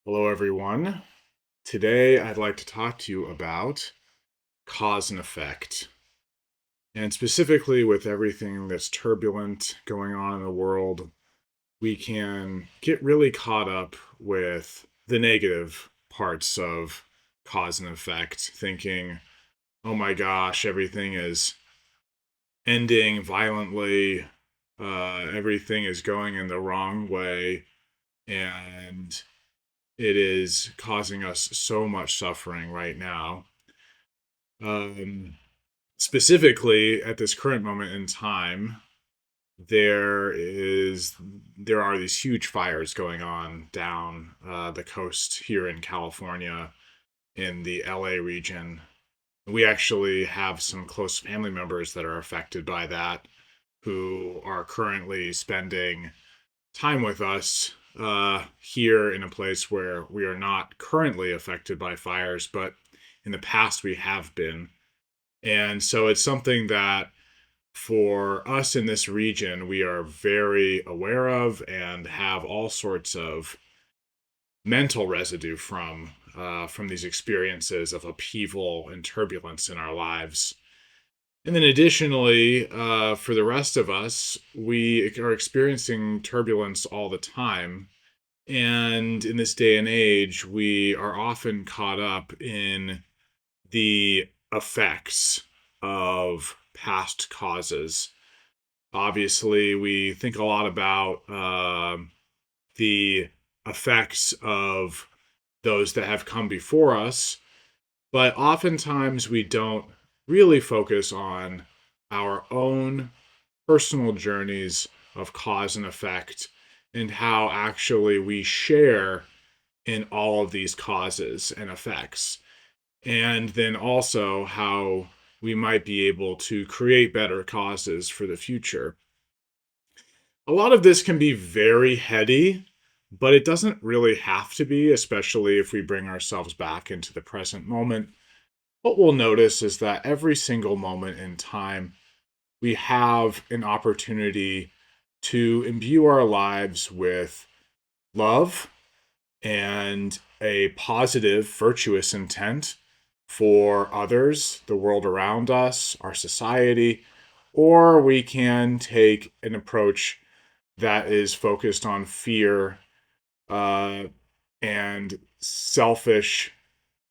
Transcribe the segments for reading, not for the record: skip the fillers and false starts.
Hello, everyone. Today, I'd like to talk to you about cause and effect. And specifically, with everything that's turbulent going on in the world, we can get really caught up with the negative parts of cause and effect, thinking, oh my gosh, everything is ending violently, everything is going in the wrong way, and it is causing us so much suffering right now. Um, Specifically, at this current moment in time, there is there are these huge fires going on down the coast here in California in the LA region. We actually have some close family members that are affected by that who are currently spending time with us here in a place where we are not currently affected by fires, but in the past we have been. And so it's something that for us in this region, we are very aware of and have all sorts of mental residue from these experiences of upheaval and turbulence in our lives. And then additionally, for the rest of us, we are experiencing turbulence all the time. And in this day and age, we are often caught up in the effects of past causes. Obviously, we think a lot about the effects of those that have come before us, but oftentimes we don't really focus on our own personal journeys of cause and effect and how actually we share in all of these causes and effects. And then also how we might be able to create better causes for the future. A lot of this can be very heady, but it doesn't really have to be, especially if we bring ourselves back into the present moment. What we'll notice is that every single moment in time, we have an opportunity to imbue our lives with love and a positive, virtuous intent for others, the world around us, our society, or we can take an approach that is focused on fear uh, and selfish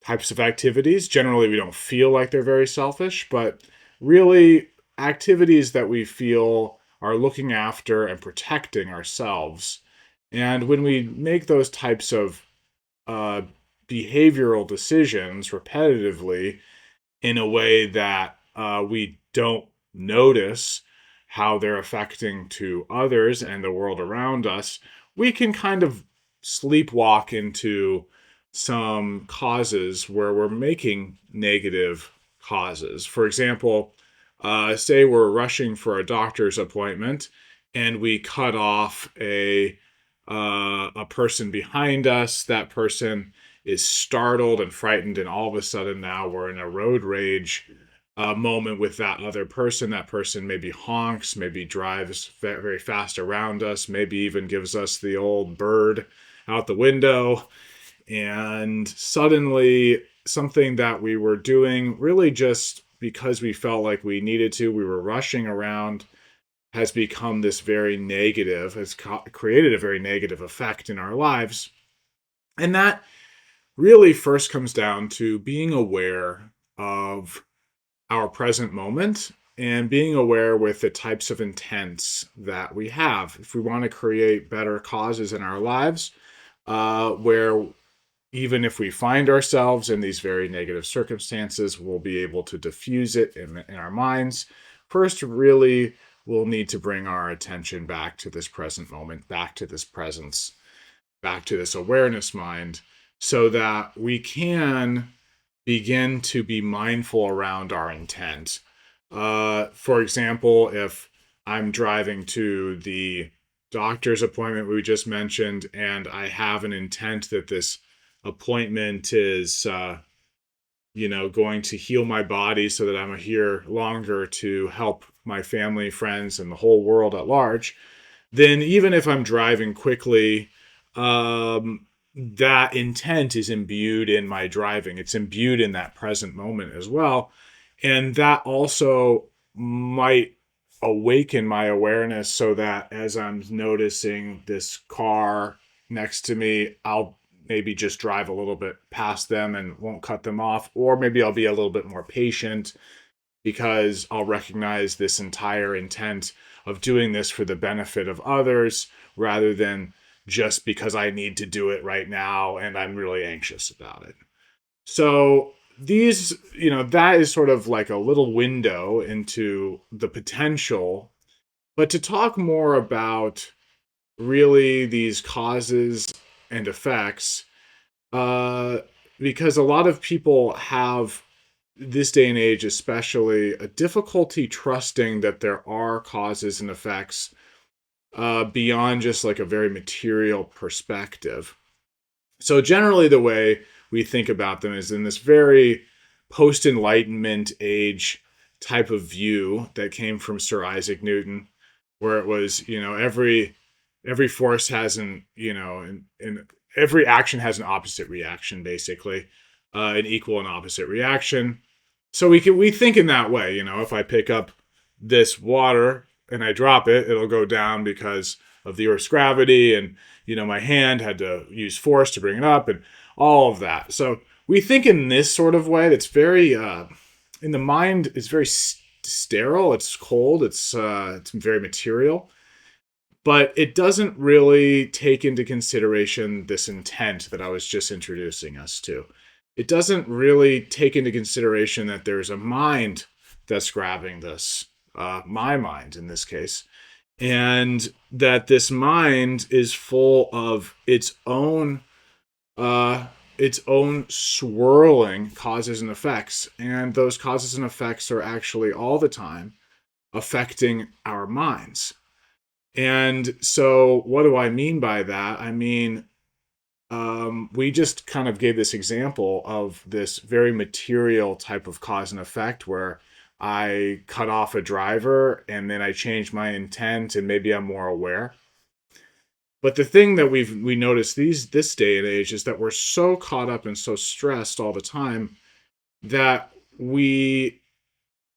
types of activities. Generally, we don't feel like they're very selfish, but really activities that we feel are looking after and protecting ourselves. And when we make those types of uh, behavioral decisions repetitively in a way that we don't notice how they're affecting to others and the world around us, we can kind of sleepwalk into some causes where we're making negative causes. For example, say we're rushing for a doctor's appointment and we cut off a person behind us. That person is startled and frightened, and all of a sudden now we're in a road rage moment with that other person. That person maybe honks, maybe drives very fast around us, maybe even gives us the old bird out the window. And suddenly, something that we were doing really just because we felt like we needed to, we were rushing around, has become this very negative, has created a very negative effect in our lives. And that really first comes down to being aware of our present moment and being aware with the types of intents that we have. If we want to create better causes in our lives, where even if we find ourselves in these very negative circumstances, we'll be able to diffuse it in our minds. First, really, we'll need to bring our attention back to this present moment, back to this presence, back to this awareness mind, so that we can begin to be mindful around our intent. For example, if I'm driving to the doctor's appointment we just mentioned, and I have an intent that this appointment is, going to heal my body so that I'm here longer to help my family, friends, and the whole world at large, then even if I'm driving quickly, um, that intent is imbued in my driving. It's imbued in that present moment as well. And that also might awaken my awareness so that as I'm noticing this car next to me, I'll maybe just drive a little bit past them and won't cut them off. Or maybe I'll be a little bit more patient because I'll recognize this entire intent of doing this for the benefit of others rather than just because I need to do it right now and I'm really anxious about it. So these, that is sort of like a little window into the potential. But to talk more about really these causes and effects, uh, because a lot of people have this day and age, especially, a difficulty trusting that there are causes and effects beyond just like a very material perspective. So, generally, the way we think about them is in this very post Enlightenment age type of view that came from Sir Isaac Newton, where it was, every force has and every action has an opposite reaction, basically, an equal and opposite reaction. So we think in that way. If I pick up this water and I drop it, it'll go down because of the Earth's gravity, and my hand had to use force to bring it up, and all of that. So we think in this sort of way. That's very in the mind. It's very sterile. It's cold. It's very material, but it doesn't really take into consideration this intent that I was just introducing us to. It doesn't really take into consideration that there's a mind that's grabbing this, my mind in this case, and that this mind is full of its own swirling causes and effects, and those causes and effects are actually all the time affecting our minds. And so, what do I mean by that? I mean, we just kind of gave this example of this very material type of cause and effect where I cut off a driver and then I change my intent and maybe I'm more aware. But the thing that we notice this day and age is that we're so caught up and so stressed all the time that we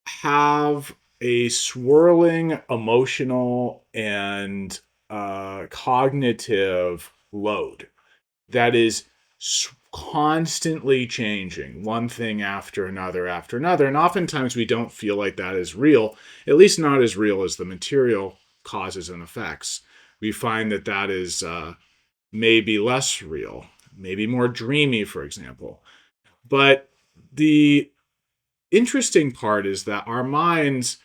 have a swirling emotional and cognitive load that is constantly changing, one thing after another after another. And oftentimes we don't feel like that is real, at least not as real as the material causes and effects. We find that that is maybe less real, maybe more dreamy, for example. But the interesting part is that our minds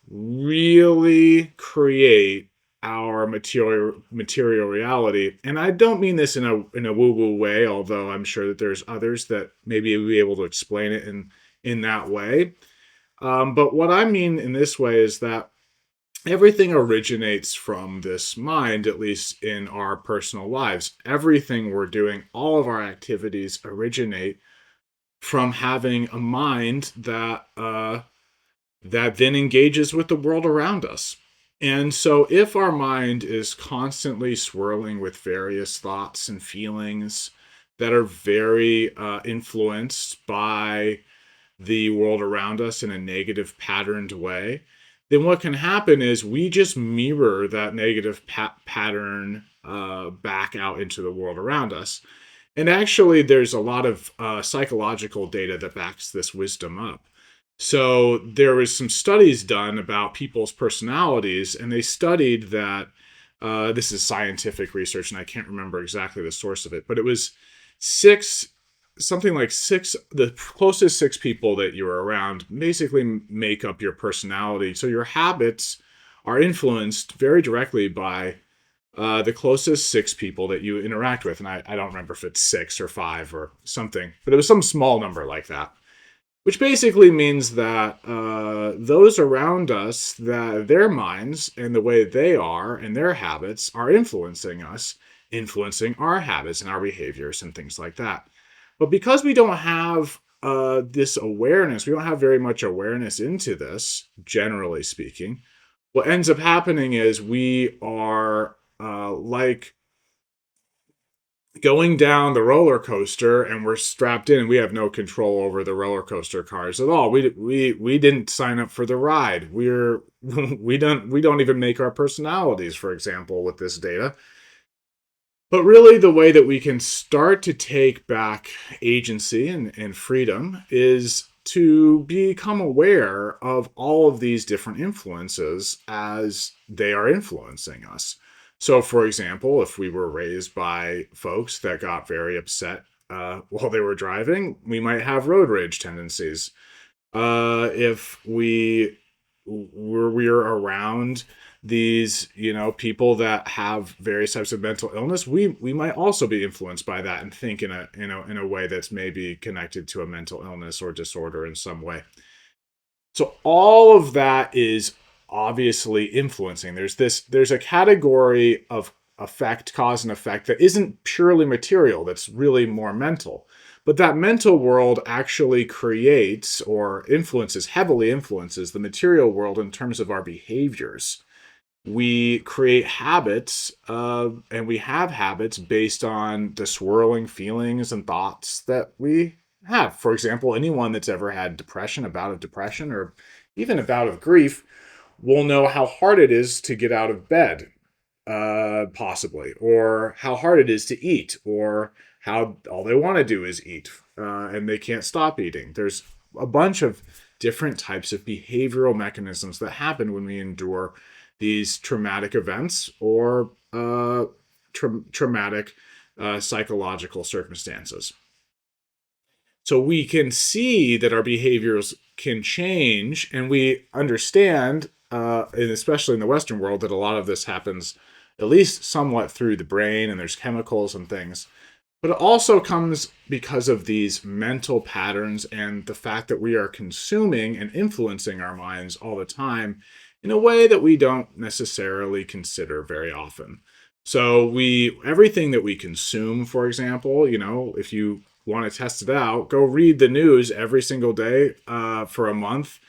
really create our material reality. And I don't mean this in a woo-woo way, although I'm sure that there's others that maybe will be able to explain it in that way. But what I mean in this way is that everything originates from this mind, at least in our personal lives. Everything we're doing, all of our activities originate from having a mind that then engages with the world around us. And so, if our mind is constantly swirling with various thoughts and feelings that are very influenced by the world around us in a negative patterned way, then what can happen is we just mirror that negative pattern back out into the world around us. And actually, there's a lot of psychological data that backs this wisdom up. So there was some studies done about people's personalities, and they studied that this is scientific research, and I can't remember exactly the source of it, but it was six, something like six, the closest six people that you were around basically make up your personality. So your habits are influenced very directly by the closest six people that you interact with. And I don't remember if it's six or five or something, but it was some small number like that. Which basically means that those around us, that their minds and the way they are and their habits are influencing us, influencing our habits and our behaviors and things like that. But because we don't have this awareness, we don't have very much awareness into this, generally speaking, what ends up happening is we are like going down the roller coaster and we're strapped in and we have no control over the roller coaster cars at all. We didn't sign up for the ride. We don't even make our personalities, for example, with this data. But really, the way that we can start to take back agency and freedom is to become aware of all of these different influences as they are influencing us. So, for example, if we were raised by folks that got very upset while they were driving, we might have road rage tendencies. If we're around these people that have various types of mental illness, we might also be influenced by that and think in a way that's maybe connected to a mental illness or disorder in some way. So all of that is obviously influencing. There's a category of effect, cause and effect, that isn't purely material, that's really more mental. But that mental world actually creates or heavily influences the material world in terms of our behaviors. We create habits, and we have habits based on the swirling feelings and thoughts that we have. For example, anyone that's ever had depression, a bout of depression, or even a bout of grief, will know how hard it is to get out of bed, possibly, or how hard it is to eat, or how all they want to do is eat, and they can't stop eating. There's a bunch of different types of behavioral mechanisms that happen when we endure these traumatic events or traumatic psychological circumstances. So we can see that our behaviors can change, and we understand, and especially in the Western world, that a lot of this happens at least somewhat through the brain, and there's chemicals and things. But it also comes because of these mental patterns and the fact that we are consuming and influencing our minds all the time in a way that we don't necessarily consider very often. So everything that we consume, for example, if you want to test it out, go read the news every single day for a month,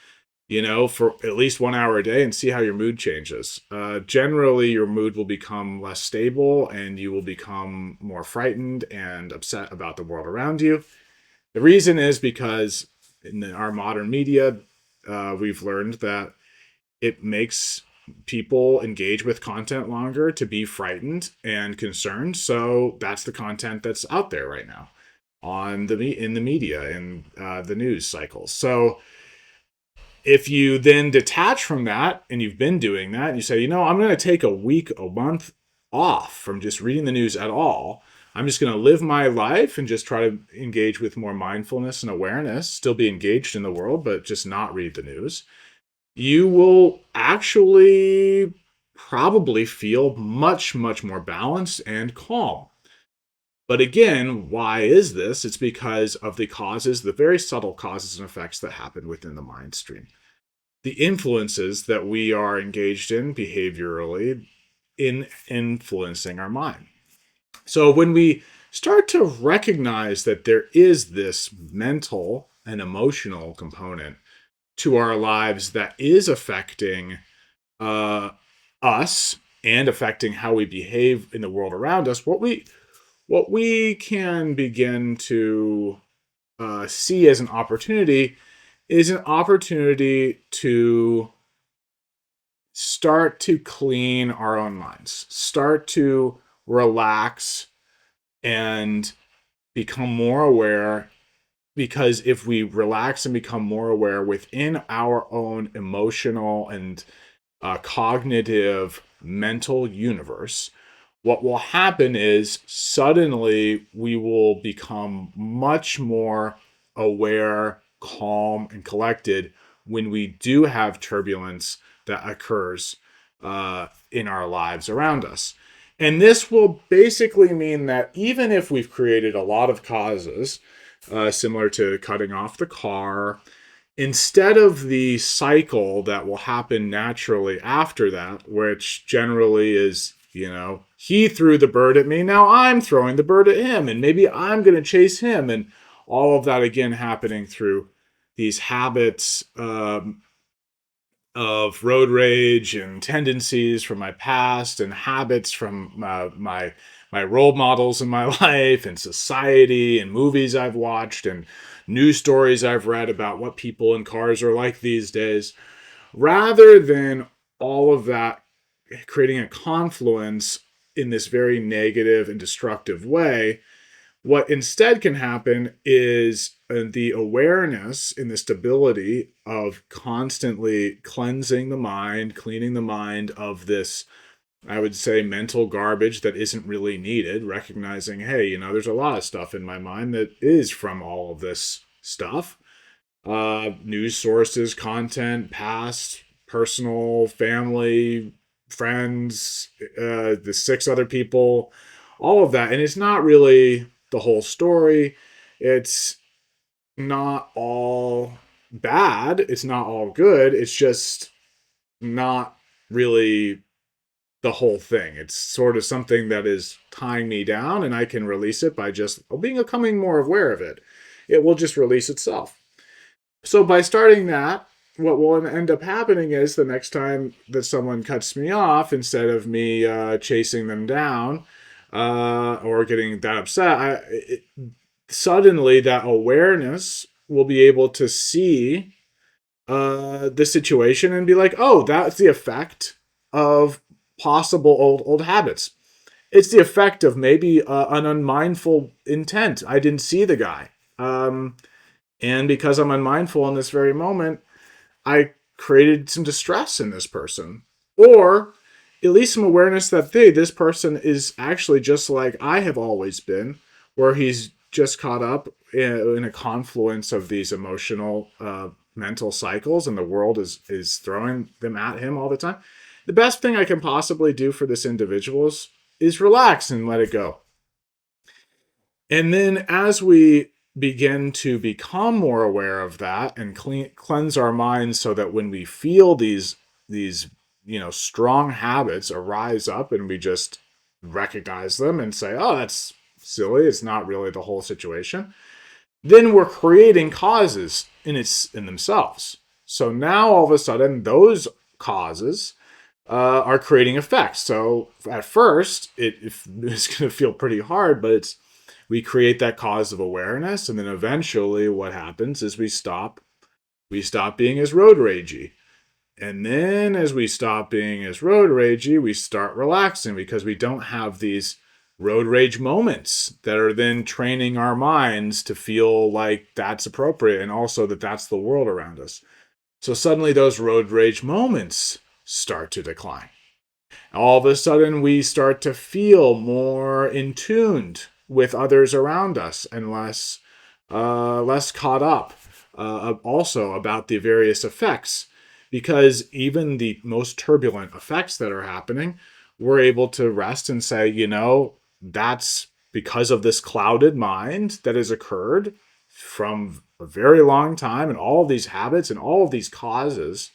for at least 1 hour a day, and see how your mood changes. Generally, your mood will become less stable and you will become more frightened and upset about the world around you. The reason is because in our modern media, we've learned that it makes people engage with content longer to be frightened and concerned. So that's the content that's out there right now in the media and the news cycles. So if you then detach from that, and you've been doing that, and you say, I'm going to take a week, a month off from just reading the news at all. I'm just going to live my life and just try to engage with more mindfulness and awareness, still be engaged in the world, but just not read the news. You will actually probably feel much, much more balanced and calm. But again, why is this? It's because of the very subtle causes and effects that happen within the mind stream. The influences that we are engaged in behaviorally in influencing our mind. So when we start to recognize that there is this mental and emotional component to our lives that is affecting us and affecting how we behave in the world around us, what we can begin to see as an opportunity is an opportunity to start to clean our own minds, start to relax and become more aware. Because if we relax and become more aware within our own emotional and cognitive mental universe, what will happen is suddenly we will become much more aware, calm, and collected when we do have turbulence that occurs in our lives around us. And this will basically mean that even if we've created a lot of causes, similar to cutting off the car, instead of the cycle that will happen naturally after that, which generally is, he threw the bird at me, now I'm throwing the bird at him, and maybe I'm going to chase him, and all of that again happening through these habits of road rage and tendencies from my past and habits from my my role models in my life and society and movies I've watched and news stories I've read about what people in cars are like these days, rather than all of that creating a confluence in this very negative and destructive way. What instead can happen is the awareness in the stability of constantly cleansing the mind, cleaning the mind of this, I would say, mental garbage that isn't really needed, recognizing, hey, there's a lot of stuff in my mind that is from all of this stuff. News sources, content, past, personal, family, friends, the six other people, all of that. And it's not really the whole story. It's not all bad. It's not all good. It's just not really the whole thing. It's sort of something that is tying me down, and I can release it by just becoming more aware of it. It will just release itself. So by starting that, what will end up happening is the next time that someone cuts me off, instead of me chasing them down or getting that upset, suddenly that awareness will be able to see the situation and be like, oh, that's the effect of possible old habits. It's the effect of maybe an unmindful intent. I didn't see the guy. And because I'm unmindful in this very moment, I created some distress in this person. Or at least some awareness that, hey, this person is actually just like I have always been, where he's just caught up in a confluence of these emotional, mental cycles, and the world is throwing them at him all the time. The best thing I can possibly do for this individual is relax and let it go. And then as we begin to become more aware of that and cleanse our minds, so that when we feel these strong habits arise up, and we just recognize them and say, oh, that's silly, it's not really the whole situation, then we're creating causes in themselves. So now all of a sudden those causes are creating effects. So at first it's going to feel pretty hard, but we create that cause of awareness, and then eventually what happens is we stop being as road ragey. And then as we stop being as road ragey, we start relaxing, because we don't have these road rage moments that are then training our minds to feel like that's appropriate, and also that that's the world around us. So suddenly those road rage moments start to decline. All of a sudden we start to feel more in tuned with others around us, and less caught up also about the various effects, because even the most turbulent effects that are happening, we're able to rest and say, that's because of this clouded mind that has occurred from a very long time, and all of these habits and all of these causes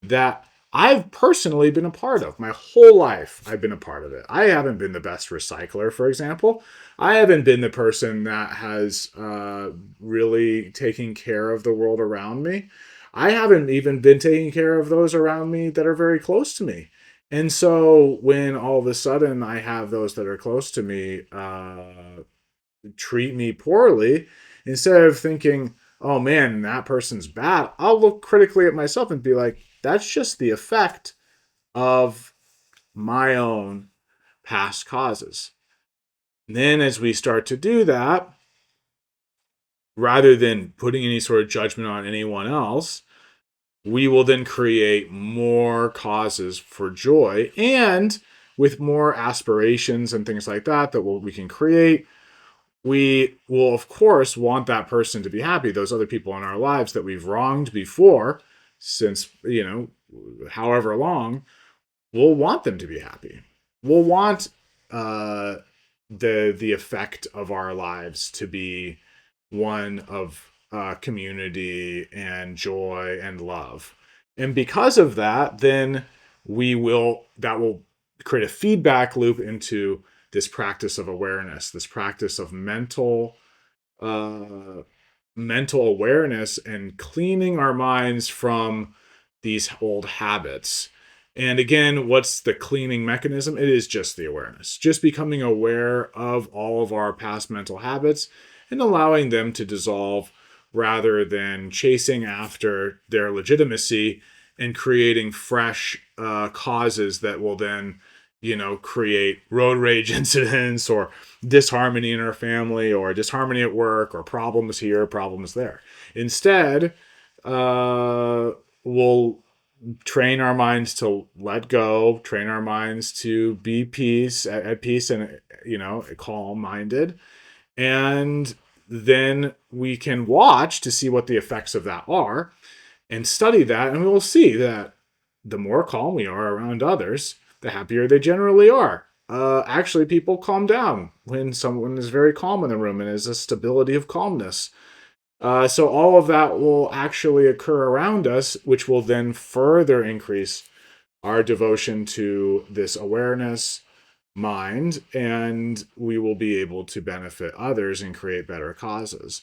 that I've personally been a part of. My whole life, I've been a part of it. I haven't been the best recycler, for example. I haven't been the person that has really taken care of the world around me. I haven't even been taking care of those around me that are very close to me. And so when all of a sudden I have those that are close to me treat me poorly, instead of thinking, oh man, that person's bad, I'll look critically at myself and be like, that's just the effect of my own past causes. And then as we start to do that, rather than putting any sort of judgment on anyone else, we will then create more causes for joy, and with more aspirations and things like that we can create, we will of course want that person to be happy, those other people in our lives that we've wronged before, since however long. We'll want them to be happy. We'll want uh the effect of our lives to be one of community and joy and love. And because of that, then that will create a feedback loop into this practice of awareness, this practice of uh, mental awareness, and cleaning our minds from these old habits. And again, what's the cleaning mechanism? It is just the awareness, just becoming aware of all of our past mental habits and allowing them to dissolve rather than chasing after their legitimacy and creating fresh causes that will then, create road rage incidents or disharmony in our family or disharmony at work or problems here, problems there. Instead, we'll train our minds to let go, train our minds to be at peace and, calm minded. And then we can watch to see what the effects of that are and study that. And we will see that the more calm we are around others, the happier they generally are. Actually, people calm down when someone is very calm in the room and is a stability of calmness. So all of that will actually occur around us, which will then further increase our devotion to this awareness mind, and we will be able to benefit others and create better causes.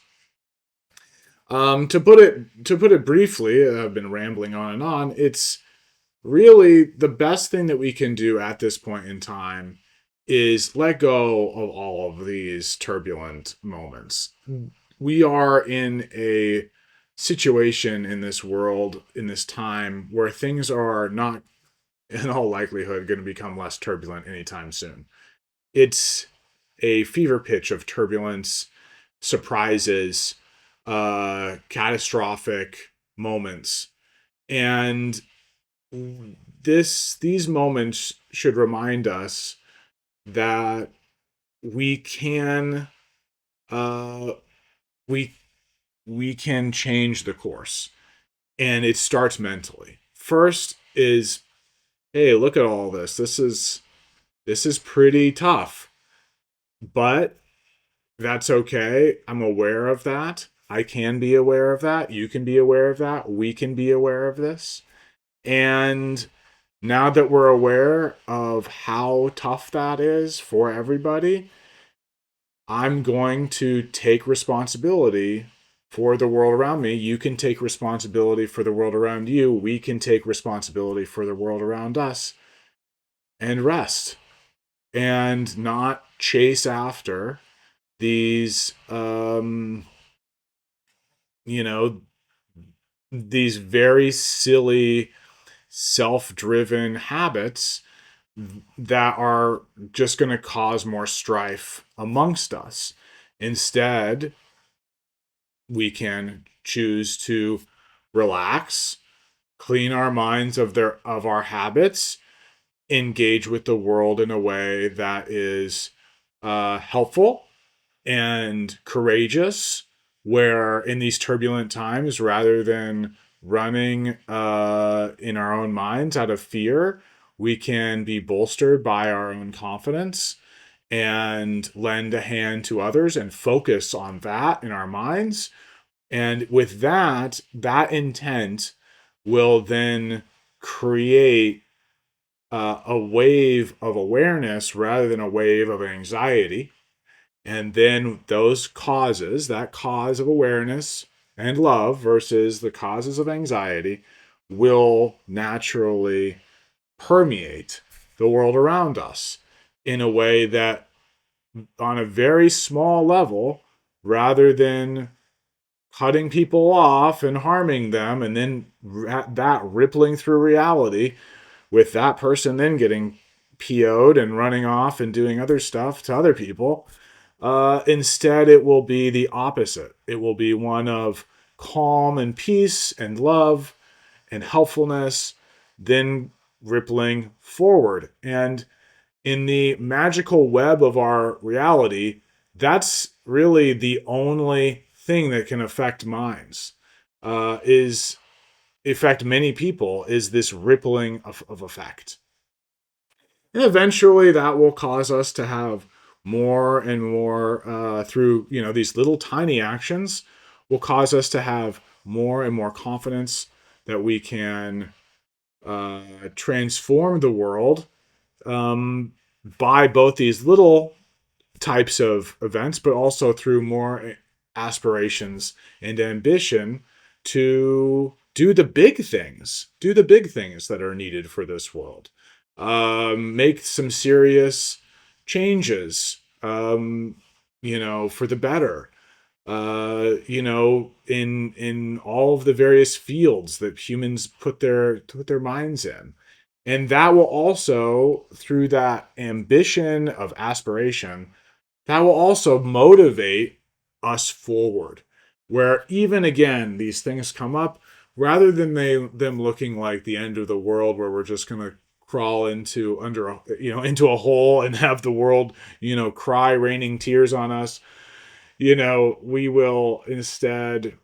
To put it briefly, I've been rambling on and on. It's really the best thing that we can do at this point in time is let go of all of these turbulent moments. We are in a situation in this world, in this time, where things are not, in all likelihood, going to become less turbulent anytime soon. It's a fever pitch of turbulence, surprises, catastrophic moments. And these moments should remind us that we can uh, we can change the course, and it starts mentally. First is, hey, look at all this. This is pretty tough, but that's okay. I'm aware of that. I can be aware of that. You can be aware of that. We can be aware of this. And now that we're aware of how tough that is for everybody, I'm going to take responsibility for the world around me. You can take responsibility for the world around you. We can take responsibility for the world around us and rest and not chase after these, these very silly, self-driven habits that are just going to cause more strife amongst us. Instead, we can choose to relax, clean our minds of our habits, engage with the world in a way that is helpful and courageous, where in these turbulent times, rather than running in our own minds out of fear, we can be bolstered by our own confidence and lend a hand to others and focus on that in our minds. And with that intent will then create a wave of awareness rather than a wave of anxiety. And then those causes, that cause of awareness and love versus the causes of anxiety, will naturally permeate the world around us in a way that, on a very small level, rather than cutting people off and harming them and then that rippling through reality, with that person then getting PO'd and running off and doing other stuff to other people, instead it will be the opposite. It will be one of calm and peace and love and helpfulness, then rippling forward. And in the magical web of our reality, that's really the only thing that can affect minds, is affect many people, is this rippling of effect. And eventually that will cause us to have more and more, through, these little tiny actions, will cause us to have more and more confidence that we can transform the world, by both these little types of events, but also through more aspirations and ambition to do the big things. Do the big things that are needed for this world. Make some serious changes, for the better. In all of the various fields that humans put their minds in. And that will also, through that ambition of aspiration, that will also motivate us forward. Where even again, these things come up, rather than them looking like the end of the world where we're just gonna crawl into a hole and have the world, cry raining tears on us. We will instead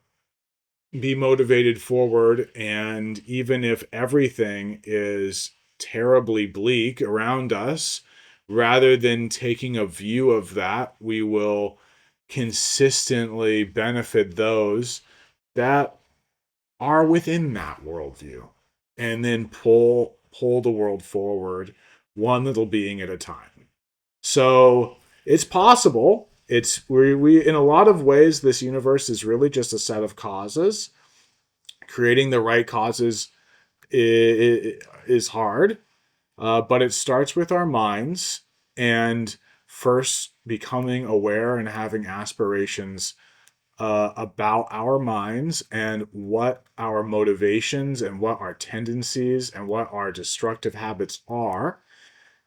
be motivated forward. And even if everything is terribly bleak around us, rather than taking a view of that, we will consistently benefit those that are within that worldview, and then pull the world forward one little being at a time. So it's possible. We in a lot of ways, this universe is really just a set of causes. Creating the right causes is hard, but it starts with our minds, and first becoming aware and having aspirations about our minds and what our motivations and what our tendencies and what our destructive habits are,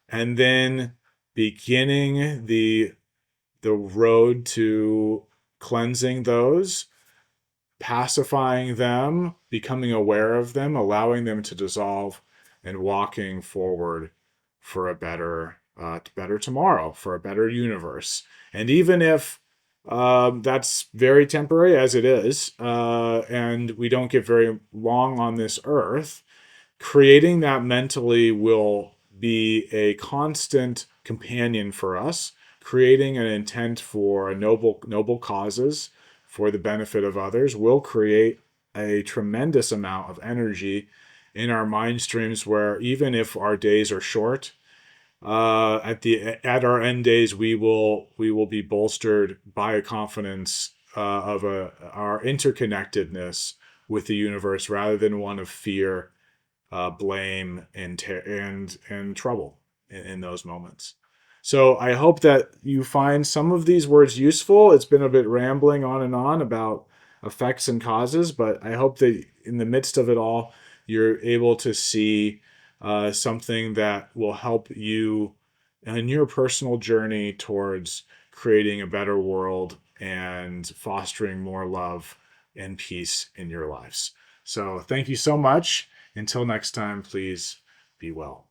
and then beginning the road to cleansing those, pacifying them, becoming aware of them, allowing them to dissolve, and walking forward for a better tomorrow, for a better universe. And even if that's very temporary, as it is, and we don't get very long on this earth, creating that mentally will be a constant companion for us, creating an intent for noble causes for the benefit of others will create a tremendous amount of energy in our mind streams, where even if our days are short, at our end days we will be bolstered by a confidence of our interconnectedness with the universe, rather than one of fear, blame, and trouble in those moments. So I hope that you find some of these words useful. It's been a bit rambling on and on about effects and causes, but I hope that in the midst of it all, you're able to see something that will help you in your personal journey towards creating a better world and fostering more love and peace in your lives. So thank you so much. Until next time, please be well.